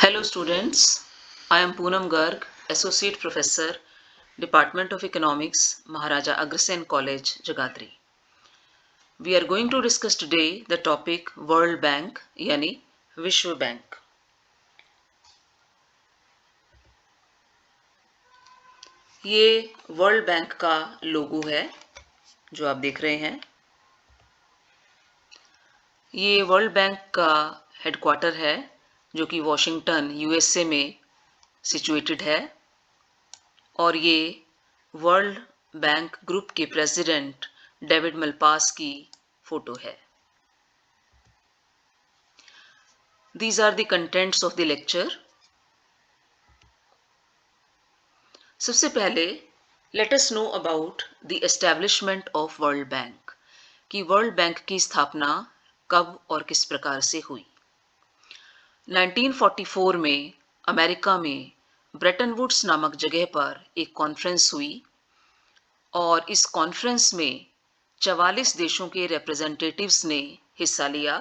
Hello students, I am Poonam Garg, Associate Professor, Department of Economics, Maharaja Agrasen College, Jagatri. We are going to discuss today the topic World Bank यानी विश्व bank. ये world bank का लोगो है जो आप देख रहे हैं। ये वर्ल्ड बैंक का हेडक्वार्टर है जो कि वॉशिंगटन यूएसए में सिचुएटेड है और ये वर्ल्ड बैंक ग्रुप के प्रेसिडेंट डेविड मलपास की फोटो है। These are the contents of the lecture. सबसे पहले let us know about the establishment of World Bank कि वर्ल्ड बैंक की स्थापना कब और किस प्रकार से हुई। 1944 में अमेरिका में ब्रेटन वुड्स नामक जगह पर एक कॉन्फ्रेंस हुई और इस कॉन्फ्रेंस में 44 देशों के रिप्रेजेंटेटिव्स ने हिस्सा लिया।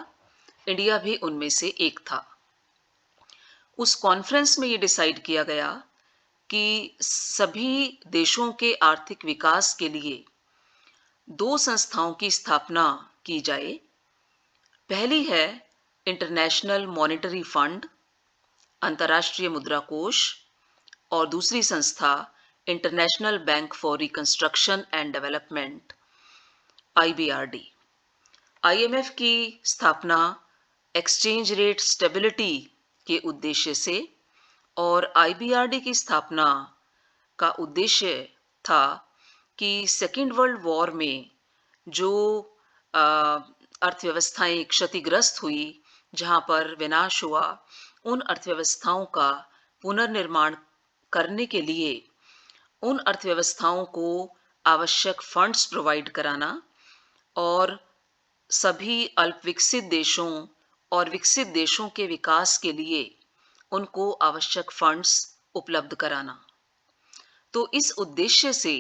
इंडिया भी उनमें से एक था। उस कॉन्फ्रेंस में ये डिसाइड किया गया कि सभी देशों के आर्थिक विकास के लिए दो संस्थाओं की स्थापना की जाए। पहली है इंटरनेशनल मॉनेटरी फंड, अंतर्राष्ट्रीय मुद्रा कोष, और दूसरी संस्था international bank for reconstruction and development, IBRD। IMF की स्थापना एक्सचेंज रेट स्टेबिलिटी के उद्देश्य से और IBRD की स्थापना का उद्देश्य था कि सेकेंड वर्ल्ड वॉर में जो अर्थव्यवस्थाएं क्षतिग्रस्त हुई, जहां पर विनाश हुआ, उन अर्थव्यवस्थाओं का पुनर्निर्माण करने के लिए उन अर्थव्यवस्थाओं को आवश्यक फंड्स प्रोवाइड कराना और सभी अल्पविकसित देशों और विकसित देशों के विकास के लिए उनको आवश्यक फंड्स उपलब्ध कराना। तो इस उद्देश्य से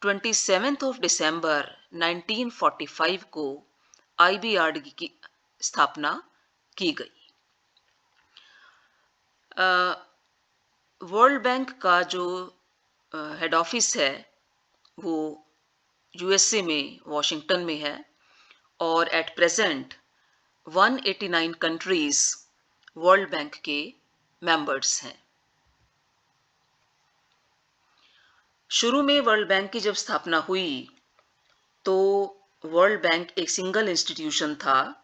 27 दिसंबर 1945 को IBRD की स्थापना की गई। वर्ल्ड बैंक का जो हेड ऑफिस है वो यूएसए में वॉशिंगटन में है और at present 189 countries world Bank के मेंबर्स हैं। शुरू में वर्ल्ड बैंक की जब स्थापना हुई तो वर्ल्ड बैंक एक सिंगल इंस्टीट्यूशन था,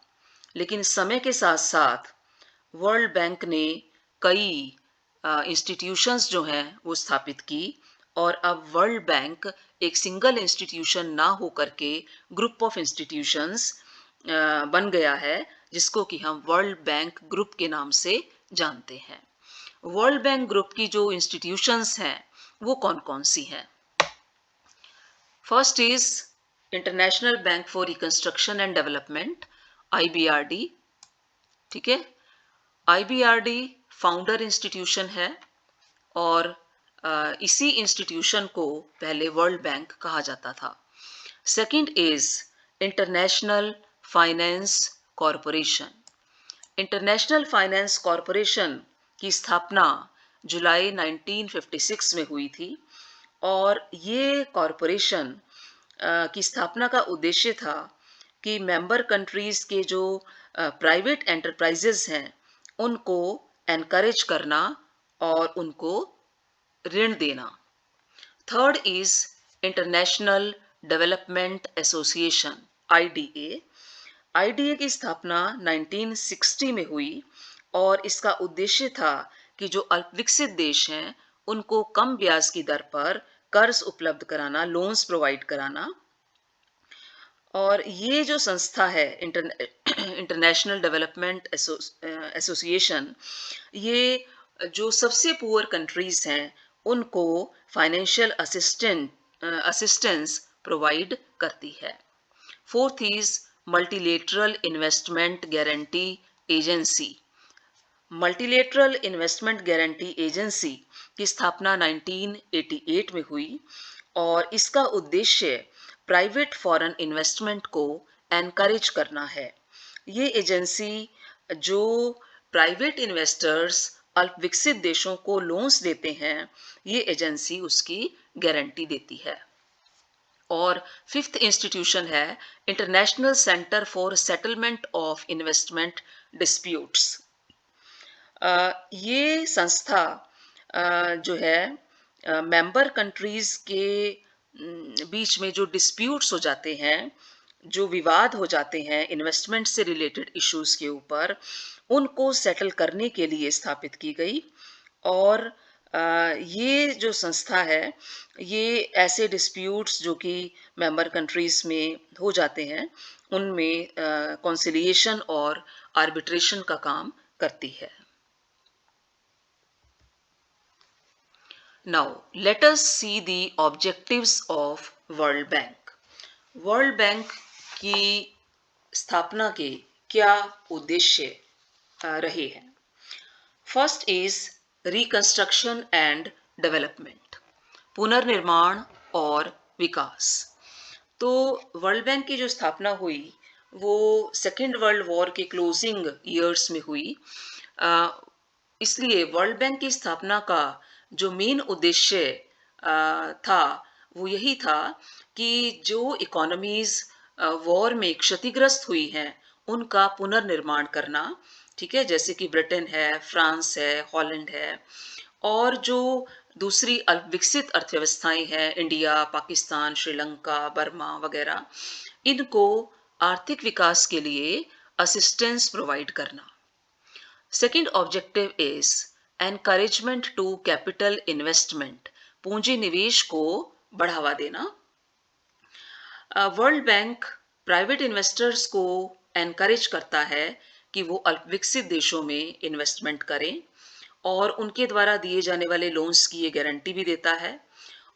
लेकिन समय के साथ साथ वर्ल्ड बैंक ने कई इंस्टीट्यूशंस जो हैं वो स्थापित की और अब वर्ल्ड बैंक एक सिंगल इंस्टीट्यूशन ना हो करके ग्रुप ऑफ इंस्टीट्यूशंस बन गया है, जिसको कि हम वर्ल्ड बैंक ग्रुप के नाम से जानते हैं। वर्ल्ड बैंक ग्रुप की जो इंस्टीट्यूशंस हैं वो कौन कौन सी हैं? First is international bank for reconstruction and development, IBRD। ठीक है, IBRD फाउंडर इंस्टीट्यूशन है और इसी इंस्टीट्यूशन को पहले वर्ल्ड बैंक कहा जाता था। Second is international finance corporation. International finance corporation की स्थापना जुलाई 1956 में हुई थी और ये कॉरपोरेशन की स्थापना का उद्देश्य था कि मेंबर कंट्रीज के जो प्राइवेट एंटरप्राइजेस हैं उनको एनकरेज करना और उनको ऋण देना। Third is international development association, IDA। IDA की स्थापना 1960 में हुई और इसका उद्देश्य था कि जो अल्पविकसित देश हैं उनको कम ब्याज की दर पर कर्ज उपलब्ध कराना, लोन्स प्रोवाइड कराना। और ये जो संस्था है इंटरनेशनल डेवलपमेंट एसोसिएशन, ये जो सबसे पुअर कंट्रीज हैं उनको फाइनेंशियल असिस्टेंस प्रोवाइड करती है। Fourth is multilateral investment guarantee agency. Multilateral investment guarantee agency की स्थापना 1988 में हुई और इसका उद्देश्य प्राइवेट फॉरेन इन्वेस्टमेंट को एनकरेज करना है। ये एजेंसी जो प्राइवेट इन्वेस्टर्स अल्प विकसित देशों को लोन्स देते हैं, ये एजेंसी उसकी गारंटी देती है। और फिफ्थ इंस्टीट्यूशन है international centre for settlement of investment disputes. ये संस्था जो है मेंबर कंट्रीज के बीच में जो डिस्प्यूट्स हो जाते हैं, जो विवाद हो जाते हैं इन्वेस्टमेंट से रिलेटेड इश्यूज के ऊपर, उनको सेटल करने के लिए स्थापित की गई। और ये जो संस्था है, ये ऐसे डिस्प्यूट्स जो कि मेंबर कंट्रीज में हो जाते हैं, उनमें कॉन्सिलिएशन और आर्बिट्रेशन का काम करती है। Now, let us see the objectives of World Bank. World Bank की स्थापना के क्या उद्देश्य रहे हैं? First is reconstruction and development, पुनर्निर्माण और विकास। तो वर्ल्ड बैंक की जो स्थापना हुई वो सेकेंड वर्ल्ड वॉर के क्लोजिंग ईयर्स में हुई। इसलिए वर्ल्ड बैंक की स्थापना का जो मेन उद्देश्य था वो यही था कि जो इकोनॉमीज वॉर में क्षतिग्रस्त हुई हैं उनका पुनर्निर्माण करना, ठीक है, जैसे कि ब्रिटेन है, फ्रांस है, हॉलैंड है, और जो दूसरी विकसित अर्थव्यवस्थाएं हैं, इंडिया, पाकिस्तान, श्रीलंका, बर्मा वगैरह, इनको आर्थिक विकास के लिए असिस्टेंस प्रोवाइड करना। Second objective is encouragement to capital investment, पूंजी निवेश को बढ़ावा देना। वर्ल्ड बैंक प्राइवेट इन्वेस्टर्स को एनकरेज करता है कि वो अल्प विकसित देशों में इन्वेस्टमेंट करें, और उनके द्वारा दिए जाने वाले लोन्स की ये गारंटी भी देता है।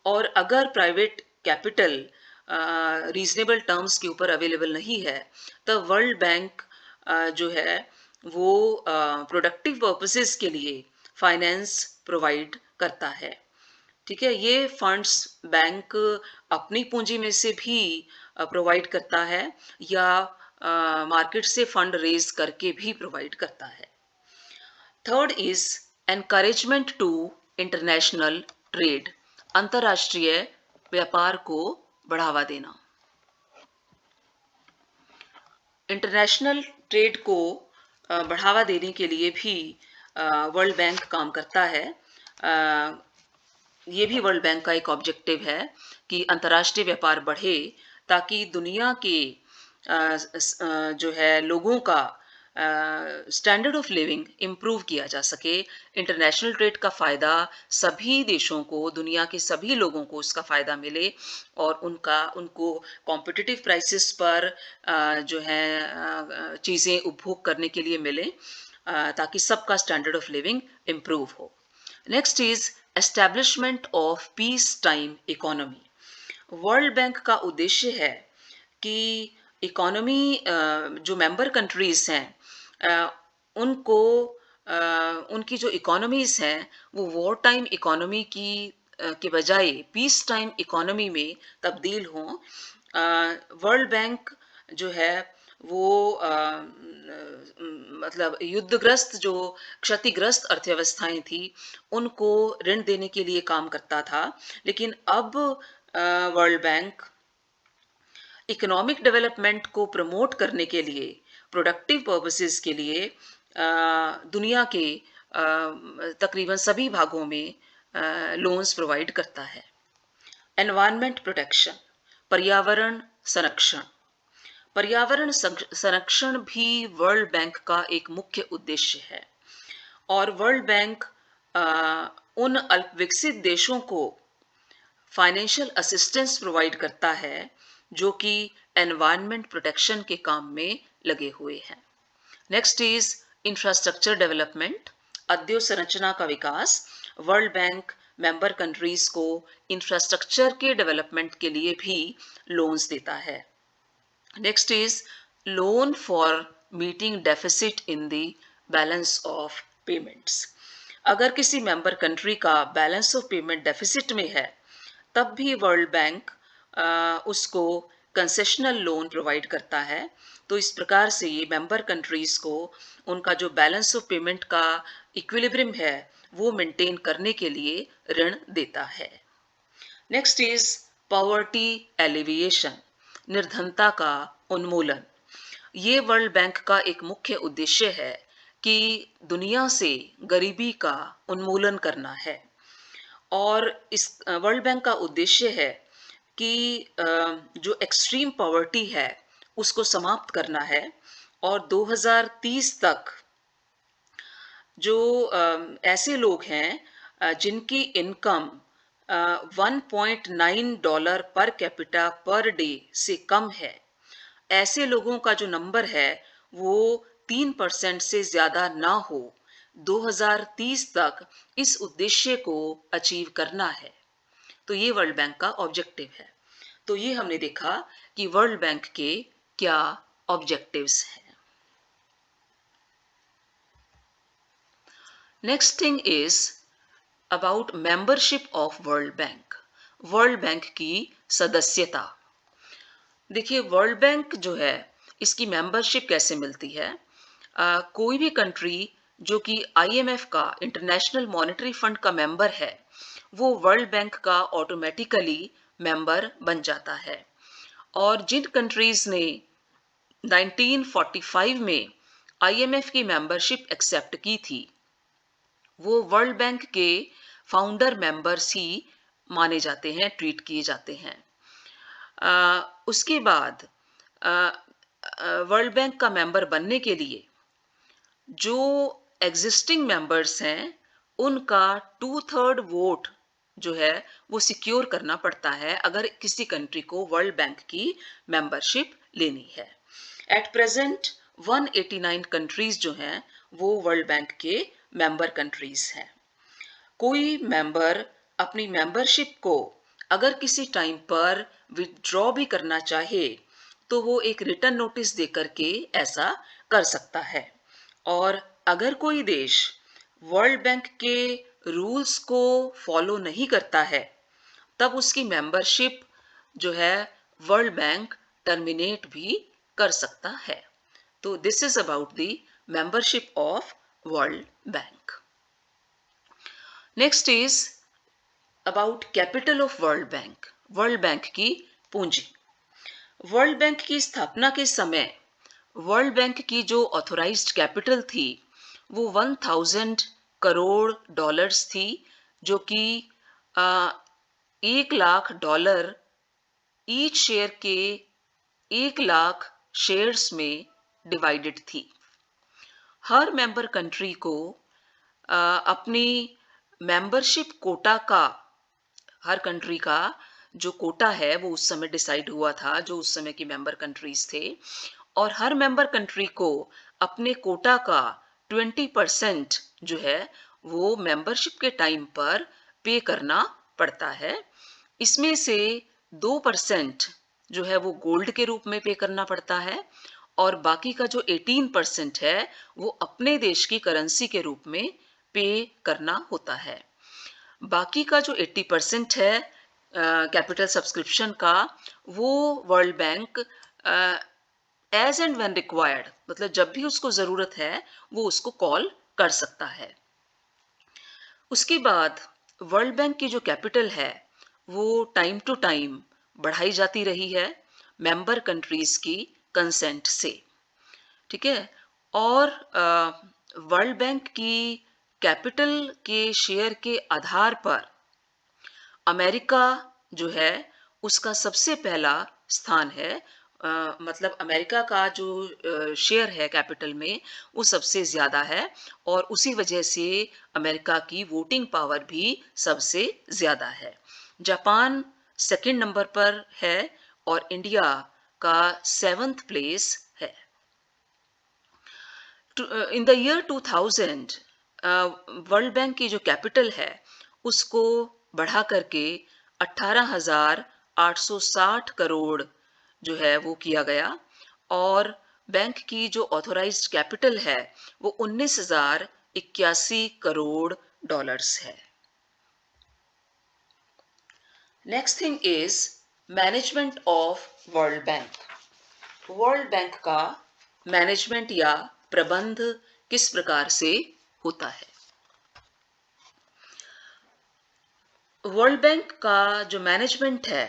और अगर प्राइवेट कैपिटल रीजनेबल टर्म्स के ऊपर अवेलेबल नहीं है, तो वर्ल्ड बैंक जो है वो प्रोडक्टिव पर्पसेस के लिए फाइनेंस प्रोवाइड करता है। ठीक है, ये फंड्स बैंक अपनी पूंजी में से भी प्रोवाइड करता है या मार्केट से फंड रेज करके भी प्रोवाइड करता है। Third is encouragement to international trade, अंतर्राष्ट्रीय व्यापार को बढ़ावा देना। इंटरनेशनल ट्रेड को बढ़ावा देने के लिए भी वर्ल्ड बैंक काम करता है। ये भी वर्ल्ड बैंक का एक ऑब्जेक्टिव है कि अंतर्राष्ट्रीय व्यापार बढ़े, ताकि दुनिया के जो है लोगों का स्टैंडर्ड ऑफ लिविंग इम्प्रूव किया जा सके। इंटरनेशनल ट्रेड का फ़ायदा सभी देशों को, दुनिया के सभी लोगों को उसका फ़ायदा मिले, और उनको कॉम्पिटिटिव प्राइसेस पर जो है चीज़ें उपभोग करने के लिए मिले, ताकि सबका स्टैंडर्ड ऑफ लिविंग इम्प्रूव हो। Next is establishment of peace time economy. World bank का उद्देश्य है कि इकोनॉमी जो मेंबर कंट्रीज हैं उनको उनकी जो इकोनॉमीज हैं वो वॉर टाइम इकोनॉमी की के बजाय पीस टाइम इकोनॉमी में तब्दील हों। वर्ल्ड बैंक जो है वो मतलब युद्धग्रस्त, जो क्षतिग्रस्त अर्थव्यवस्थाएं थी, उनको ऋण देने के लिए काम करता था, लेकिन अब वर्ल्ड बैंक इकोनॉमिक डेवलपमेंट को प्रमोट करने के लिए, प्रोडक्टिव पर्पसेस के लिए दुनिया के तकरीबन सभी भागों में लोन्स प्रोवाइड करता है। एनवायरनमेंट प्रोटेक्शन, पर्यावरण संरक्षण। पर्यावरण संरक्षण भी वर्ल्ड बैंक का एक मुख्य उद्देश्य है, और वर्ल्ड बैंक उन अल्प विकसित देशों को फाइनेंशियल असिस्टेंस प्रोवाइड करता है जो कि एनवायरनमेंट प्रोटेक्शन के काम में लगे हुए हैं। नेक्स्ट इज इंफ्रास्ट्रक्चर डेवलपमेंट, अधोसंरचना का विकास। वर्ल्ड बैंक मेंबर कंट्रीज को इंफ्रास्ट्रक्चर के डेवलपमेंट के लिए भी लोन्स देता है। Next is loan for meeting deficit in the balance of payments. अगर किसी मेंबर कंट्री का बैलेंस ऑफ पेमेंट डेफिसिट में है, तब भी वर्ल्ड बैंक उसको कंसेशनल लोन प्रोवाइड करता है। तो इस प्रकार से ये मेंबर कंट्रीज को उनका जो बैलेंस ऑफ पेमेंट का इक्विलिब्रियम है वो मेंटेन करने के लिए ऋण देता है। नेक्स्ट इज पॉवर्टी एलिविएशन, निर्धनता का उन्मूलन। ये वर्ल्ड बैंक का एक मुख्य उद्देश्य है कि दुनिया से गरीबी का उन्मूलन करना है। और इस वर्ल्ड बैंक का उद्देश्य है कि जो एक्सट्रीम पॉवर्टी है उसको समाप्त करना है और 2030 तक जो ऐसे लोग हैं जिनकी income $1.9 per capita per day से कम है, ऐसे लोगों का जो नंबर है वो 3% से ज्यादा ना हो। 2030 तक इस उद्देश्य को अचीव करना है। तो ये वर्ल्ड बैंक का ऑब्जेक्टिव है। तो ये हमने देखा कि वर्ल्ड बैंक के क्या ऑब्जेक्टिव्स हैं। Next thing is about membership of World Bank. World bank की सदस्यता। देखिए वर्ल्ड बैंक जो है इसकी मेंबरशिप कैसे मिलती है। कोई भी कंट्री जो कि आईएमएफ का इंटरनेशनल मॉनेटरी फंड का मेंबर है वो वर्ल्ड बैंक का ऑटोमेटिकली मेंबर बन जाता है। और जिन कंट्रीज ने 1945 में आईएमएफ की मेंबरशिप एक्सेप्ट की थी वो वर्ल्ड बैंक के फाउंडर मेंबर्स ही माने जाते हैं, ट्रीट किए जाते हैं। उसके बाद वर्ल्ड बैंक का मेंबर बनने के लिए जो एग्जिस्टिंग मेंबर्स हैं उनका 2/3 वोट जो है वो सिक्योर करना पड़ता है अगर किसी कंट्री को वर्ल्ड बैंक की मेंबरशिप लेनी है। एट प्रेजेंट 189 कंट्रीज जो हैं वो वर्ल्ड बैंक के मेंबर कंट्रीज हैं। कोई मेंबर अपनी मेंबरशिप को अगर किसी टाइम पर विथड्रॉ भी करना चाहे तो वो एक रिटर्न नोटिस देकर के ऐसा कर सकता है। और अगर कोई देश वर्ल्ड बैंक के रूल्स को फॉलो नहीं करता है तब उसकी मेंबरशिप जो है वर्ल्ड बैंक टर्मिनेट भी कर सकता है। तो this is about the membership of World Bank. Next is about capital of World Bank. World bank की पूंजी। वर्ल्ड बैंक की स्थापना के समय वर्ल्ड बैंक की जो ऑथोराइज्ड कैपिटल थी वो 1000 करोड़ डॉलर्स थी, जो कि $1,00,000 ईच शेयर के 1,00,000 शेयर्स में डिवाइडेड थी। हर मेंबर कंट्री को अपनी मेंबरशिप कोटा का, हर कंट्री का जो कोटा है वो उस समय डिसाइड हुआ था, जो उस समय की मेंबर कंट्रीज थे, और हर मेंबर कंट्री को अपने कोटा का 20% जो है वो मेंबरशिप के टाइम पर पे करना पड़ता है। इसमें से 2% जो है वो गोल्ड के रूप में पे करना पड़ता है और बाकी का जो 18% है वो अपने देश की करेंसी के रूप में पे करना होता है। बाकी का जो 80% है कैपिटल सब्सक्रिप्शन का वो World Bank as and when required, मतलब जब भी उसको ज़रूरत है वो उसको कॉल कर सकता है। उसके बाद वर्ल्ड बैंक की जो कैपिटल है वो टाइम टू टाइम बढ़ाई जाती रही है मेंबर कंट्रीज की कंसेंट से, ठीक है। और वर्ल्ड बैंक की कैपिटल के शेयर के आधार पर अमेरिका जो है उसका सबसे पहला स्थान है। मतलब अमेरिका का जो शेयर है कैपिटल में वो सबसे ज़्यादा है और उसी वजह से अमेरिका की वोटिंग पावर भी सबसे ज़्यादा है। जापान सेकंड नंबर पर है और इंडिया का 7th प्लेस है। In the year 2000 world bank की जो कैपिटल है उसको बढ़ा करके 18,860 करोड़ जो है वो किया गया और बैंक की जो ऑथोराइज्ड कैपिटल है वो 19,081 करोड़ डॉलर्स है। Next thing is management of World Bank. World bank का मैनेजमेंट या प्रबंध किस प्रकार से होता है। वर्ल्ड बैंक का जो मैनेजमेंट है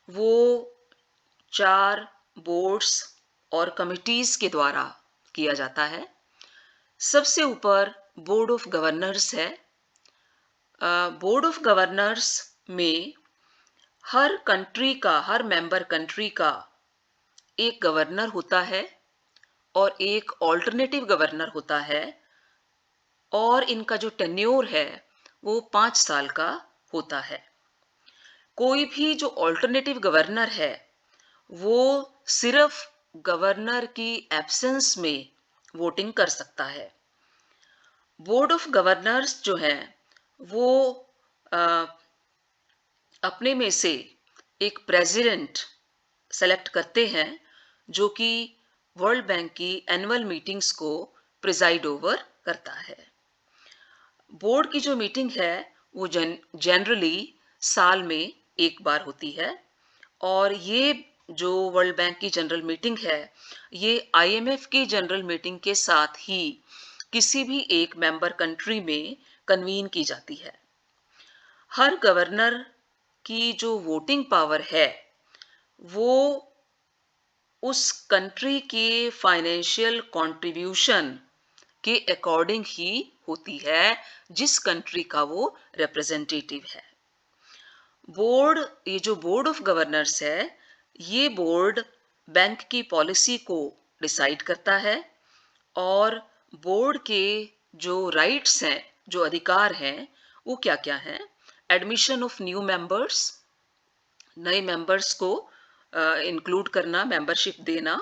वो 4 बोर्ड्स और कमिटीज के द्वारा किया जाता है। सबसे ऊपर बोर्ड ऑफ गवर्नर्स है। बोर्ड ऑफ गवर्नर्स में हर कंट्री का, हर मेंबर कंट्री का एक गवर्नर होता है और एक ऑल्टरनेटिव गवर्नर होता है, और इनका जो टेन्योर है वो 5 साल का होता है। कोई भी जो ऑल्टरनेटिव गवर्नर है वो सिर्फ गवर्नर की एब्सेंस में वोटिंग कर सकता है। बोर्ड ऑफ गवर्नर्स जो है वो अ, अपने में से एक प्रेसिडेंट सेलेक्ट करते हैं जो कि वर्ल्ड बैंक की एनुअल मीटिंग्स को प्रिजाइड ओवर करता है। बोर्ड की जो मीटिंग है वो जनरली साल में एक बार होती है, और ये जो वर्ल्ड बैंक की जनरल मीटिंग है ये आईएमएफ की जनरल मीटिंग के साथ ही किसी भी एक मेंबर कंट्री में कन्वीन की जाती है। हर गवर्नर की जो वोटिंग पावर है वो उस कंट्री के फाइनेंशियल कंट्रीब्यूशन के अकॉर्डिंग ही होती है जिस कंट्री का वो रिप्रेजेंटेटिव है। ये जो बोर्ड ऑफ गवर्नर्स है ये बोर्ड बैंक की पॉलिसी को डिसाइड करता है, और बोर्ड के जो राइट्स हैं, जो अधिकार हैं, वो क्या क्या हैं। एडमिशन ऑफ न्यू मेंबर्स, नए मेंबर्स को इंक्लूड करना, मेंबरशिप देना।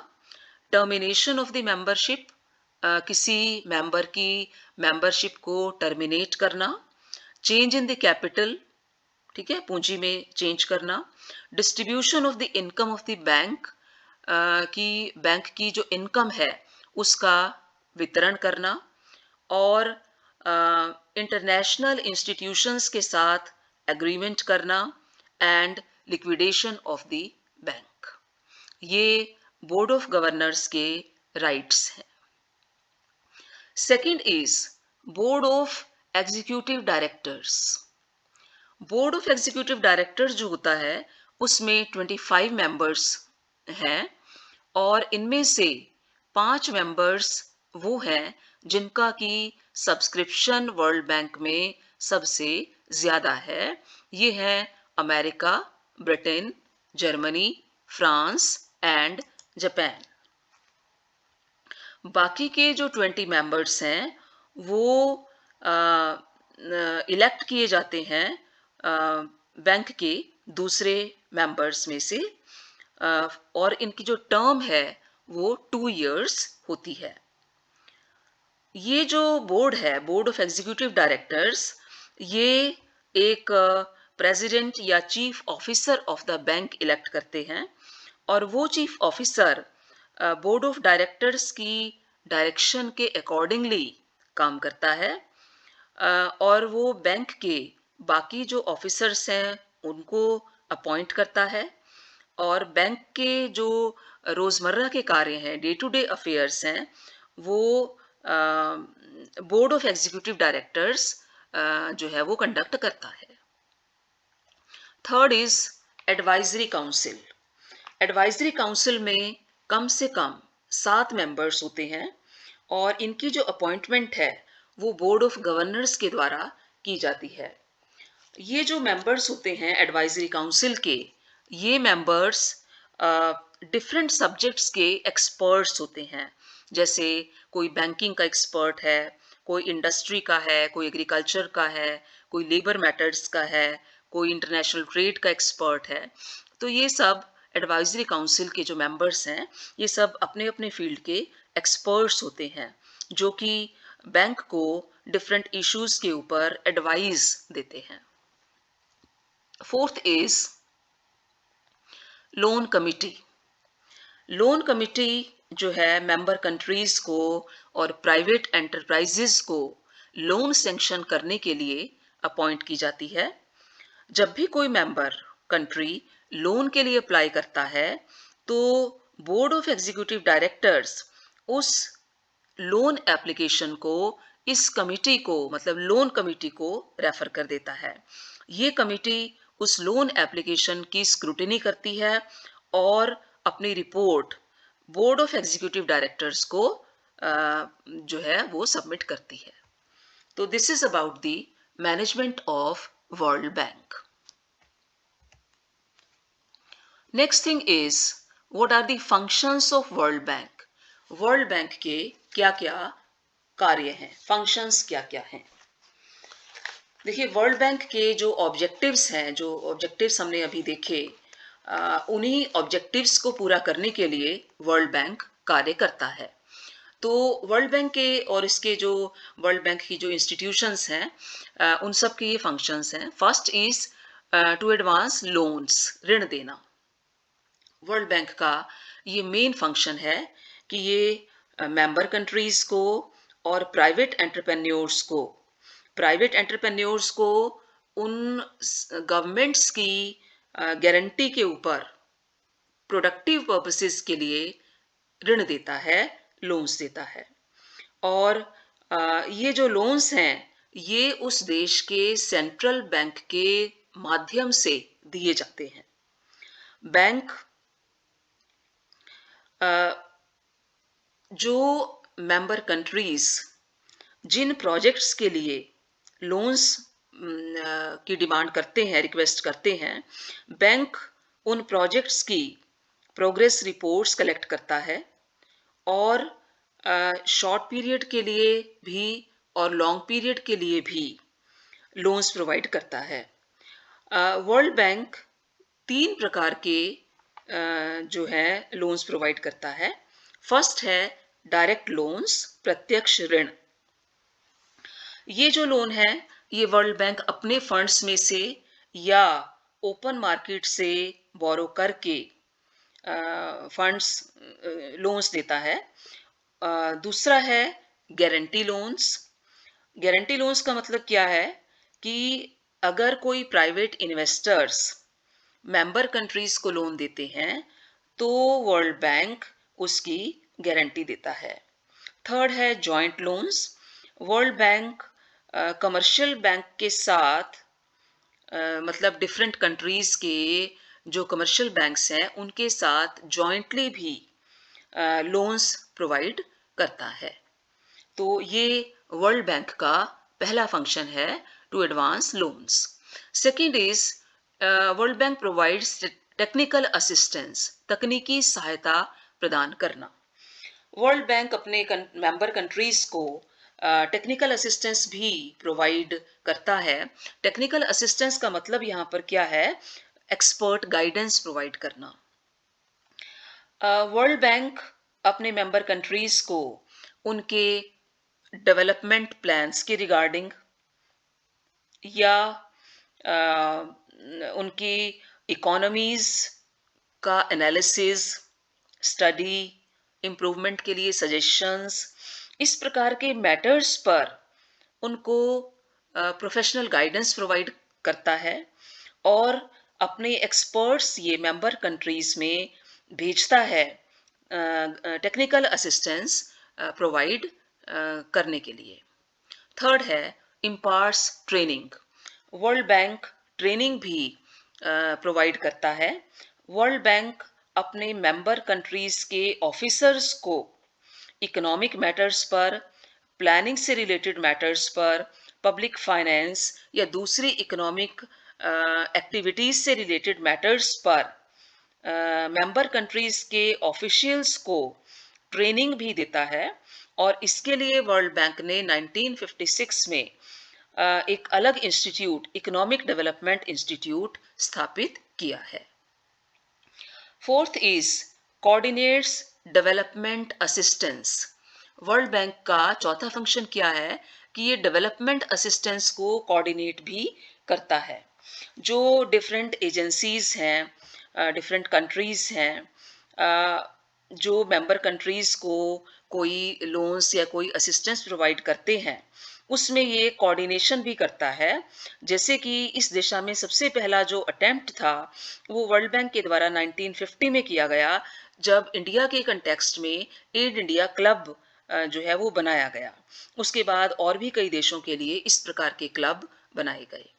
टर्मिनेशन ऑफ द मेंबरशिप, किसी मेंबर की मेंबरशिप को टर्मिनेट करना। चेंज इन द कैपिटल, ठीक है, पूंजी में चेंज करना। Distribution of the income of the bank, कि बैंक की जो इनकम है उसका वितरण करना। और इंटरनेशनल इंस्टीट्यूशंस के साथ एग्रीमेंट करना and liquidation of the bank. ये बोर्ड ऑफ गवर्नर्स के राइट्स हैं। Second is board of executive directors. Board of executive directors जो होता है उसमें 25 मेंबर्स हैं, और इनमें से 5 मेंबर्स वो हैं जिनका की सब्सक्रिप्शन वर्ल्ड बैंक में सबसे ज्यादा है। ये हैं America, Britain, Germany, France and Japan. बाकी के जो 20 मेंबर्स हैं वो इलेक्ट किए जाते हैं बैंक के दूसरे मेंबर्स में से, और इनकी जो टर्म है वो 2 इयर्स होती है। ये जो बोर्ड है, बोर्ड ऑफ एग्जीक्यूटिव डायरेक्टर्स, ये एक प्रेसिडेंट या chief officer of the bank elect करते हैं, और वो chief officer board of directors की डायरेक्शन के अकॉर्डिंगली काम करता है, और वो बैंक के बाकी जो ऑफिसर्स हैं उनको अपॉइंट करता है, और बैंक के जो रोज़मर्रा के कार्य हैं, डे टू डे अफेयर्स हैं, वो बोर्ड ऑफ एग्जीक्यूटिव डायरेक्टर्स जो है वो कंडक्ट करता है। Third is advisory council. Advisory council में कम से कम 7 मेंबर्स होते हैं, और इनकी जो अपॉइंटमेंट है वो बोर्ड ऑफ गवर्नर्स के द्वारा की जाती है। ये जो मेंबर्स होते हैं एडवाइजरी काउंसिल के, ये मेंबर्स डिफरेंट सब्जेक्ट्स के एक्सपर्ट्स होते हैं। जैसे कोई बैंकिंग का एक्सपर्ट है, कोई इंडस्ट्री का है, कोई एग्रीकल्चर का है, कोई लेबर मैटर्स का है, कोई इंटरनेशनल ट्रेड का एक्सपर्ट है। तो ये सब एडवाइजरी काउंसिल के जो मेंबर्स हैं ये सब अपने अपने फील्ड के एक्सपर्ट्स होते हैं जो कि बैंक को डिफरेंट इश्यूज के ऊपर एडवाइस देते हैं। Fourth is loan committee. Loan committee जो है मेंबर कंट्रीज को और प्राइवेट एंटरप्राइजेस को लोन सैंक्शन करने के लिए अपॉइंट की जाती है। जब भी कोई मेंबर कंट्री लोन के लिए अप्लाई करता है तो बोर्ड ऑफ एग्जीक्यूटिव डायरेक्टर्स उस लोन एप्लीकेशन को इस कमिटी को, मतलब लोन कमिटी को रेफर कर देता है। ये कमिटी उस लोन एप्लीकेशन की स्क्रूटिनी करती है और अपनी report board of executive directors को जो है वो सबमिट करती है। तो this is about the management of World Bank. Next thing is what are the functions of World Bank. World Bank के क्या क्या कार्य हैं, फंक्शंस क्या क्या हैं। देखिए, वर्ल्ड बैंक के जो ऑब्जेक्टिव्स हैं, जो ऑब्जेक्टिव्स हमने अभी देखे, उन्हीं ऑब्जेक्टिव्स को पूरा करने के लिए वर्ल्ड बैंक कार्य करता है। तो वर्ल्ड बैंक के और इसके जो वर्ल्ड बैंक की जो इंस्टीट्यूशंस हैं, उन सब के ये फंक्शंस हैं। First is to advance loans, ऋण देना। वर्ल्ड बैंक का ये मेन फंक्शन है कि ये मेंबर कंट्रीज को और प्राइवेट एंटरप्रेन्योर्स को उन गवर्नमेंट्स की गारंटी के ऊपर प्रोडक्टिव पर्पसेस के लिए ऋण देता है, लोन्स देता है। और ये जो लोन्स हैं ये उस देश के सेंट्रल बैंक के माध्यम से दिए जाते हैं। बैंक जो मेंबर कंट्रीज जिन प्रोजेक्ट्स के लिए लोन्स की डिमांड करते हैं, रिक्वेस्ट करते हैं, बैंक उन प्रोजेक्ट्स की प्रोग्रेस रिपोर्ट्स कलेक्ट करता है और शॉर्ट पीरियड के लिए भी और लॉन्ग पीरियड के लिए भी लोन्स प्रोवाइड करता है। वर्ल्ड बैंक 3 प्रकार के जो है लोन्स प्रोवाइड करता है। फर्स्ट है डायरेक्ट लोन्स, प्रत्यक्ष ऋण। ये जो लोन है ये वर्ल्ड बैंक अपने फंड्स में से या ओपन मार्केट से बोरो करके फंड्स लोन्स देता है। दूसरा है गारंटी लोन्स। गारंटी लोन्स का मतलब क्या है कि अगर कोई प्राइवेट इन्वेस्टर्स मेंबर कंट्रीज को लोन देते हैं तो वर्ल्ड बैंक उसकी गारंटी देता है। थर्ड है joint loans. World bank commercial bank के साथ मतलब डिफरेंट कंट्रीज के जो कमर्शियल बैंक्स हैं उनके साथ जॉइंटली भी लोन्स प्रोवाइड करता है। तो ये वर्ल्ड बैंक का पहला फंक्शन है, to advance loans. Second is World Bank provides technical assistance, तकनीकी सहायता प्रदान करना। वर्ल्ड बैंक अपने मेंबर कंट्रीज को टेक्निकल असिस्टेंस भी प्रोवाइड करता है। टेक्निकल असिस्टेंस का मतलब यहाँ पर क्या है, एक्सपर्ट गाइडेंस प्रोवाइड करना। वर्ल्ड बैंक अपने मेंबर कंट्रीज को उनके डेवलपमेंट प्लान्स के रिगार्डिंग या उनकी इकोनॉमीज का एनालिसिस, स्टडी, इम्प्रूवमेंट के लिए सजेशंस, इस प्रकार के मैटर्स पर उनको प्रोफेशनल गाइडेंस प्रोवाइड करता है और अपने एक्सपर्ट्स ये मेंबर कंट्रीज में भेजता है टेक्निकल असिस्टेंस प्रोवाइड करने के लिए। थर्ड है imparts training. World bank training भी प्रोवाइड करता है। वर्ल्ड बैंक अपने मेंबर कंट्रीज के ऑफिसर्स को इकोनॉमिक मैटर्स पर, प्लानिंग से रिलेटेड मैटर्स पर, पब्लिक फाइनेंस या दूसरी इकोनॉमिक एक्टिविटीज से रिलेटेड मैटर्स पर मेंबर कंट्रीज के ऑफिशियल्स को ट्रेनिंग भी देता है। और इसके लिए वर्ल्ड बैंक ने 1956 में एक अलग इंस्टीट्यूट, इकोनॉमिक डेवलपमेंट इंस्टीट्यूट स्थापित किया है। Fourth is coordinates development assistance. World bank का चौथा फंक्शन क्या है कि ये डेवलपमेंट असिस्टेंस को कोऑर्डिनेट भी करता है। जो डिफरेंट एजेंसीज हैं, डिफरेंट कंट्रीज हैं, जो मेंबर कंट्रीज को कोई लोन्स या कोई असिस्टेंस प्रोवाइड करते हैं उसमें ये कोऑर्डिनेशन भी करता है। जैसे कि इस दिशा में सबसे पहला जो अटेम्प्ट था वो वर्ल्ड बैंक के द्वारा 1950 में किया गया, जब इंडिया के कंटेक्स्ट में एड इंडिया क्लब जो है वो बनाया गया। उसके बाद और भी कई देशों के लिए इस प्रकार के क्लब बनाए गए।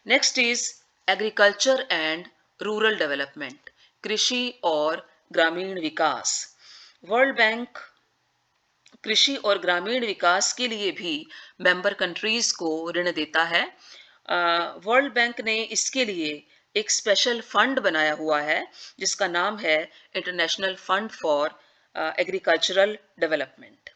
Next is agriculture and rural development, कृषि और ग्रामीण विकास। वर्ल्ड बैंक कृषि और ग्रामीण विकास के लिए भी मेंबर कंट्रीज को ऋण देता है। वर्ल्ड बैंक ने इसके लिए एक स्पेशल फंड बनाया हुआ है जिसका नाम है International Fund for Agricultural Development.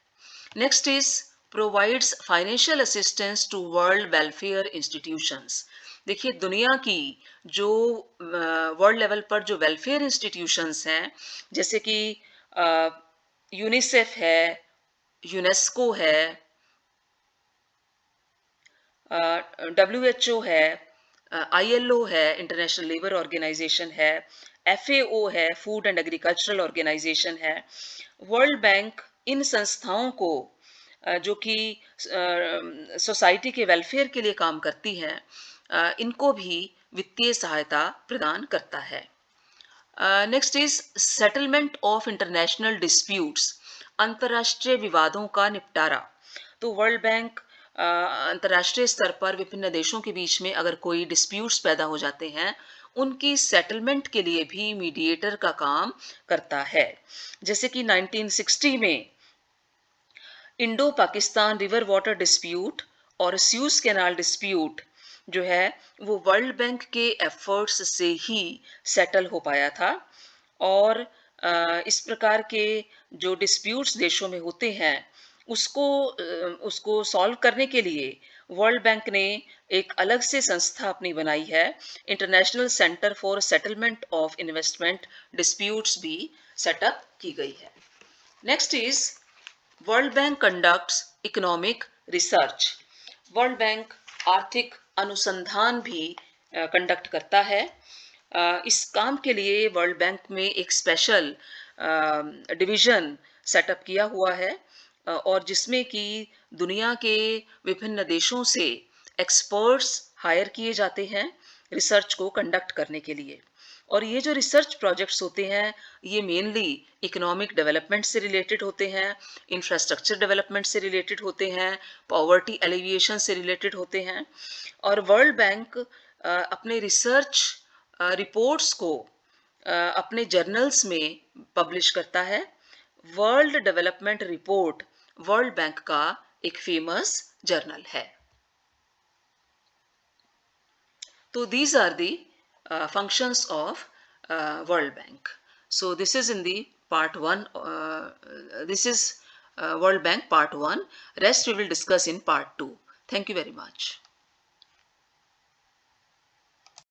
Next is provides financial assistance to world welfare institutions. देखिए दुनिया की जो वर्ल्ड लेवल पर जो वेलफेयर इंस्टीट्यूशंस हैं, जैसे कि यूनिसेफ है, यूनेस्को है, WHO है, ILO है, इंटरनेशनल लेबर ऑर्गेनाइजेशन है, FAO है, फूड एंड एग्रीकल्चरल ऑर्गेनाइजेशन है। वर्ल्ड बैंक इन संस्थाओं को जो कि सोसाइटी के वेलफेयर के लिए काम करती हैं, इनको भी वित्तीय सहायता प्रदान करता है। Next is settlement of international disputes, अंतर्राष्ट्रीय विवादों का निपटारा। तो वर्ल्ड बैंक अंतर्राष्ट्रीय स्तर पर विभिन्न देशों के बीच में अगर कोई डिस्प्यूट्स पैदा हो जाते हैं, उनकी सेटलमेंट के लिए भी मीडिएटर का काम करता है। जैसे कि 1960 में Indo Pakistan river water dispute और स्यूज कैनाल डिस्प्यूट जो है वो वर्ल्ड बैंक के एफर्ट्स से ही सेटल हो पाया था। और इस प्रकार के जो डिस्प्यूट्स देशों में होते हैं उसको सॉल्व करने के लिए वर्ल्ड बैंक ने एक अलग से संस्था अपनी बनाई है, international centre for settlement of investment disputes भी सेटअप की गई है। Next is World bank conducts economic research. World bank आर्थिक अनुसंधान भी कंडक्ट करता है। इस काम के लिए वर्ल्ड बैंक में एक स्पेशल डिवीजन सेटअप किया हुआ है और जिसमें कि दुनिया के विभिन्न देशों से एक्सपर्ट्स हायर किए जाते हैं रिसर्च को कंडक्ट करने के लिए। और ये जो रिसर्च प्रोजेक्ट्स होते हैं ये मेनली इकोनॉमिक डेवलपमेंट से रिलेटेड होते हैं, इंफ्रास्ट्रक्चर डेवलपमेंट से रिलेटेड होते हैं, पॉवर्टी एलिविएशन से रिलेटेड होते हैं। और वर्ल्ड बैंक अपने रिसर्च रिपोर्ट्स को अपने जर्नल्स में पब्लिश करता है। World development report world bank का एक फेमस जर्नल है। So these are the functions of World Bank. So this is in the part 1. This is World Bank part 1. Rest we will discuss in part 2. Thank you very much.